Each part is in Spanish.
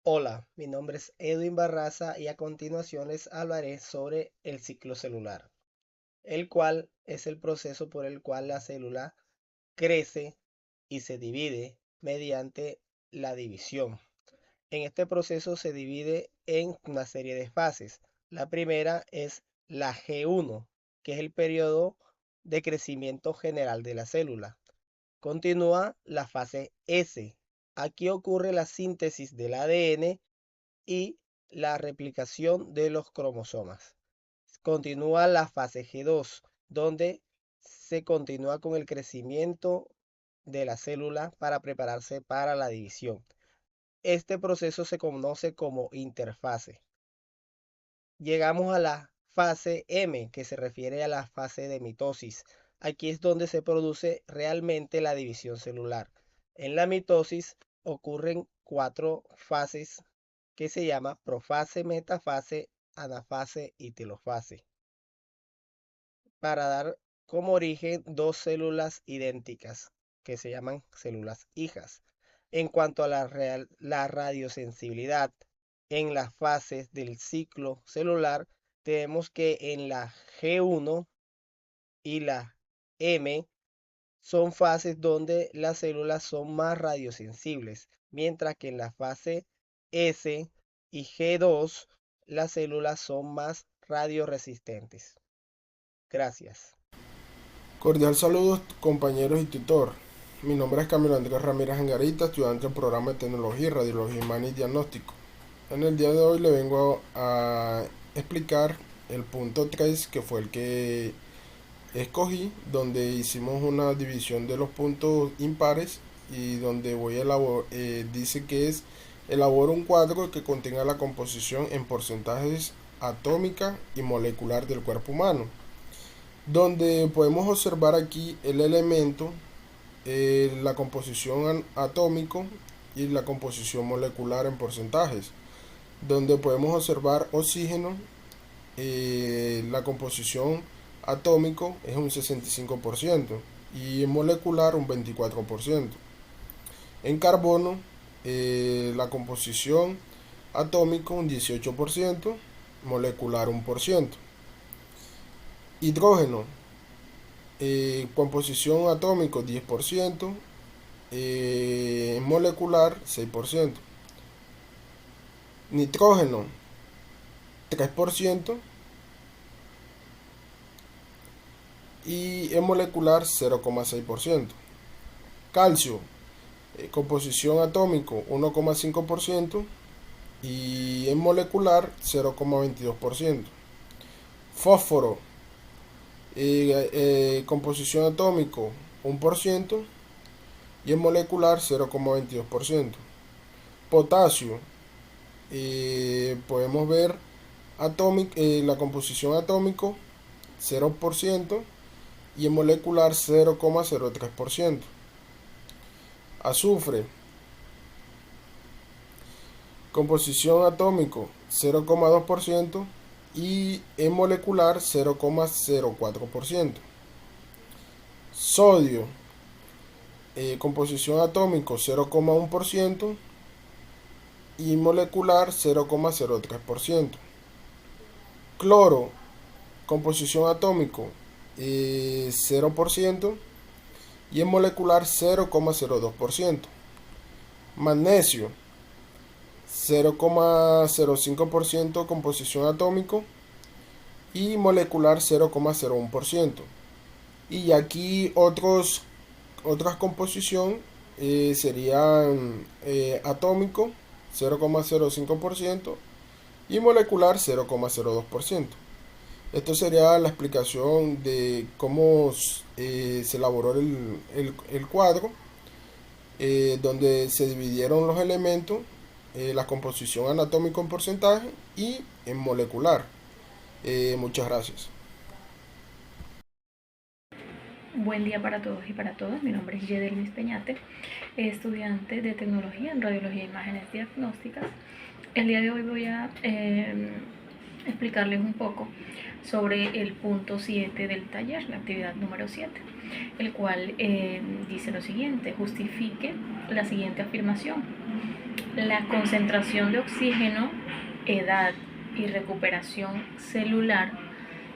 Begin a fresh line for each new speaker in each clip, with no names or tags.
Hola, mi nombre es Edwin Barraza y a continuación les hablaré sobre el ciclo celular, el cual es el proceso por el cual la célula crece y se divide mediante la división. En este proceso se divide en una serie de fases. La primera es la G1, que es el periodo de crecimiento general de la célula. Continúa la fase S. Aquí ocurre la síntesis del ADN y la replicación de los cromosomas. Continúa la fase G2, donde se continúa con el crecimiento de la célula para prepararse para la división. Este proceso se conoce como interfase. Llegamos a la fase M, que se refiere a la fase de mitosis. Aquí es donde se produce realmente la división celular. En la mitosis ocurren 4 fases que se llama profase, metafase, anafase y telofase, para dar como origen dos células idénticas que se llaman células hijas. En cuanto a la radiosensibilidad en las fases del ciclo celular, tenemos que en la G1 y la M son fases donde las células son más radiosensibles, mientras que en la fase S y G2 las células son más radioresistentes. Gracias.
Cordial saludos compañeros y tutor. Mi nombre es Camilo Andrés Ramírez Angarita, estudiante del programa de Tecnología, Radiología Humana y Diagnóstico. En el día de hoy le vengo a explicar el punto 3, que fue el que escogí, donde hicimos una división de los puntos impares y donde dice que es elabora un cuadro que contenga la composición en porcentajes atómica y molecular del cuerpo humano, donde podemos observar aquí el elemento, la composición atómico y la composición molecular en porcentajes, donde podemos observar oxígeno, la composición atómico es un 65% y molecular un 24%. En carbono, la composición atómico un 18%, molecular 1%. Hidrógeno, composición atómico 10%, molecular 6%. Nitrógeno 3% y en molecular 0,6%. Calcio, composición atómico 1,5% y en molecular 0,22%. Fósforo, composición atómico 1% y en molecular 0,22%. Potasio, podemos ver la composición atómico 0% y en molecular 0,03%. Azufre, composición atómico 0,2% y en molecular 0,04%. Sodio, composición atómico 0,1% y molecular 0,03%. Cloro, composición atómico 0% y en molecular 0,02%. Magnesio, 0,05% composición atómico y molecular 0,01%. Y aquí otras composición serían atómico 0,05% y molecular 0,02%. Esto sería la explicación de cómo se elaboró el cuadro, donde se dividieron los elementos, la composición anatómica en porcentaje y en molecular. Muchas gracias.
Buen día para todos y para todas. Mi nombre es Yedelmis Peñate, estudiante de Tecnología en Radiología e Imágenes Diagnósticas. El día de hoy voy a explicarles un poco sobre el punto 7 del taller, la actividad número 7. el cual dice lo siguiente: justifique la siguiente afirmación. La concentración de oxígeno, edad y recuperación celular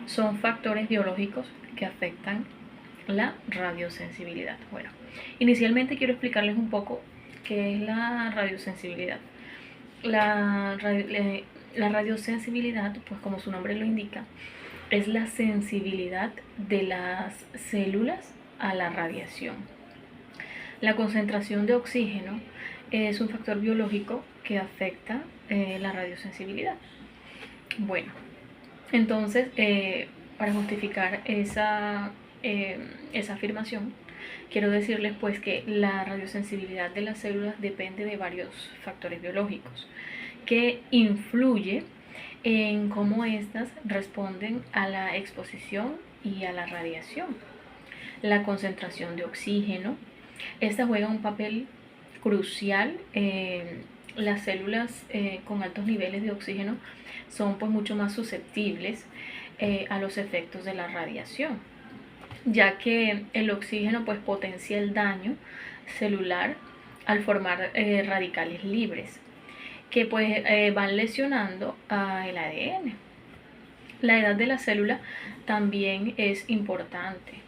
son factores biológicos que afectan la radiosensibilidad. Bueno, inicialmente quiero explicarles un poco qué es la radiosensibilidad. La radiosensibilidad, pues como su nombre lo indica, es la sensibilidad de las células a la radiación. La concentración de oxígeno es un factor biológico que afecta la radiosensibilidad. Bueno, entonces, para justificar esa afirmación, quiero decirles pues que la radiosensibilidad de las células depende de varios factores biológicos que influye en cómo éstas responden a la exposición y a la radiación. La concentración de oxígeno, esta juega un papel crucial. Las células con altos niveles de oxígeno son pues mucho más susceptibles a los efectos de la radiación, ya que el oxígeno pues potencia el daño celular al formar radicales libres que pues van lesionando el ADN. La edad de la célula también es importante,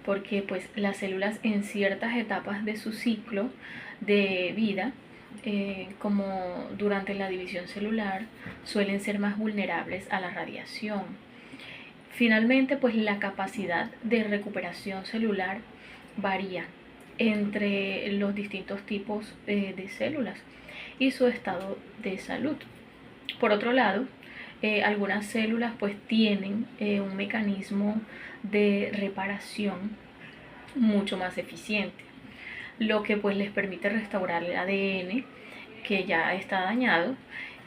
porque pues las células en ciertas etapas de su ciclo de vida, como durante la división celular, suelen ser más vulnerables a la radiación. Finalmente, pues la capacidad de recuperación celular varía entre los distintos tipos de células y su estado de salud. Por otro lado, algunas células pues tienen un mecanismo de reparación mucho más eficiente, lo que pues les permite restaurar el ADN que ya está dañado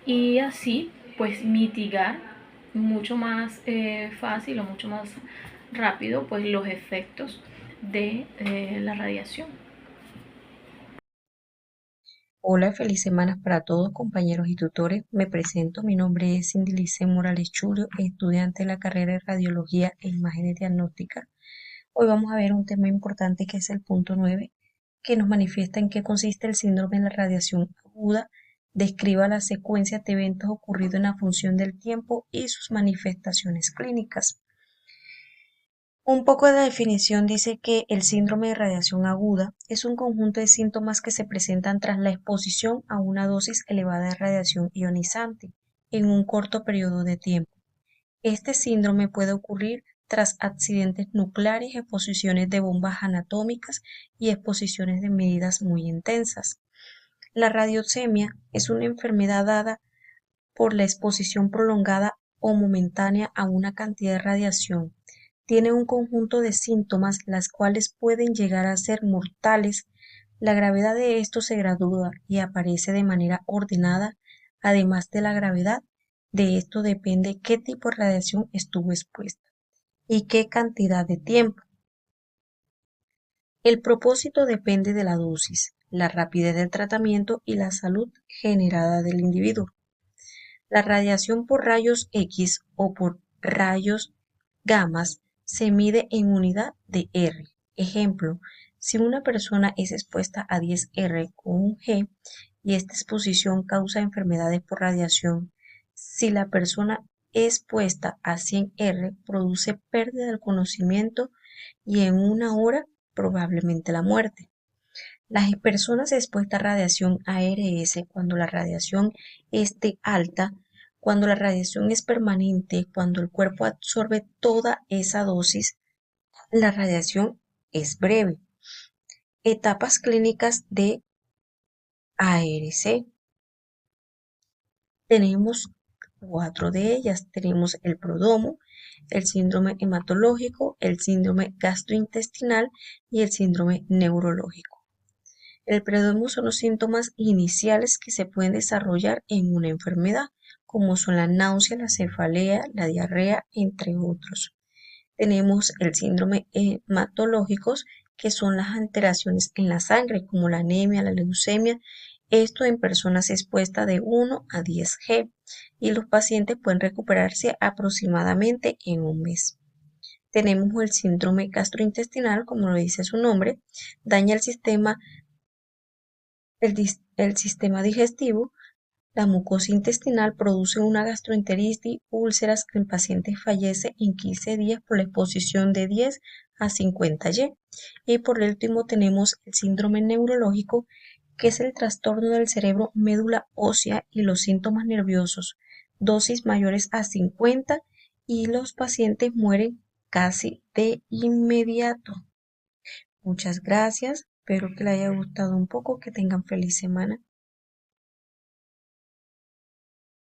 y así pues mitigar mucho más fácil o mucho más rápido pues los efectos de la radiación.
Hola, feliz semana para todos, compañeros y tutores. Me presento, mi nombre es Cindy Lice Morales Churio, estudiante de la carrera de Radiología e Imágenes Diagnósticas. Hoy vamos a ver un tema importante que es el punto 9, que nos manifiesta en qué consiste el síndrome de la radiación aguda. Describa la secuencia de eventos ocurridos en la función del tiempo y sus manifestaciones clínicas. Un poco de la definición dice que el síndrome de radiación aguda es un conjunto de síntomas que se presentan tras la exposición a una dosis elevada de radiación ionizante en un corto periodo de tiempo. Este síndrome puede ocurrir tras accidentes nucleares, exposiciones de bombas anatómicas y exposiciones de medidas muy intensas. La radiocemia es una enfermedad dada por la exposición prolongada o momentánea a una cantidad de radiación. Tiene un conjunto de síntomas las cuales pueden llegar a ser mortales. La gravedad de esto se gradúa y aparece de manera ordenada. Además de la gravedad de esto depende qué tipo de radiación estuvo expuesta y qué cantidad de tiempo. El propósito depende de la dosis, la rapidez del tratamiento y la salud generada del individuo. La radiación por rayos X o por rayos gamas se mide en unidad de R. Ejemplo, si una persona es expuesta a 10 R con un G y esta exposición causa enfermedades por radiación, si la persona expuesta a 100 R produce pérdida del conocimiento y en una hora probablemente la muerte. Las personas expuestas a radiación ARS, cuando la radiación esté alta, cuando la radiación es permanente, cuando el cuerpo absorbe toda esa dosis, la radiación es breve. Etapas clínicas de ARC. Tenemos 4 de ellas. Tenemos el prodromo, el síndrome hematológico, el síndrome gastrointestinal y el síndrome neurológico. El prodromo son los síntomas iniciales que se pueden desarrollar en una enfermedad, como son la náusea, la cefalea, la diarrea, entre otros. Tenemos el síndrome hematológicos, que son las alteraciones en la sangre, como la anemia, la leucemia, esto en personas expuestas de 1 a 10 G, y los pacientes pueden recuperarse aproximadamente en un mes. tenemos el síndrome gastrointestinal, como lo dice su nombre, daña el sistema digestivo. La mucosa intestinal produce una gastroenteritis, úlceras. El paciente fallece en 15 días por la exposición de 10 a 50Y. Y por último tenemos el síndrome neurológico, que es el trastorno del cerebro, médula ósea y los síntomas nerviosos, dosis mayores a 50 y los pacientes mueren casi de inmediato. Muchas gracias, espero que les haya gustado un poco, que tengan feliz semana.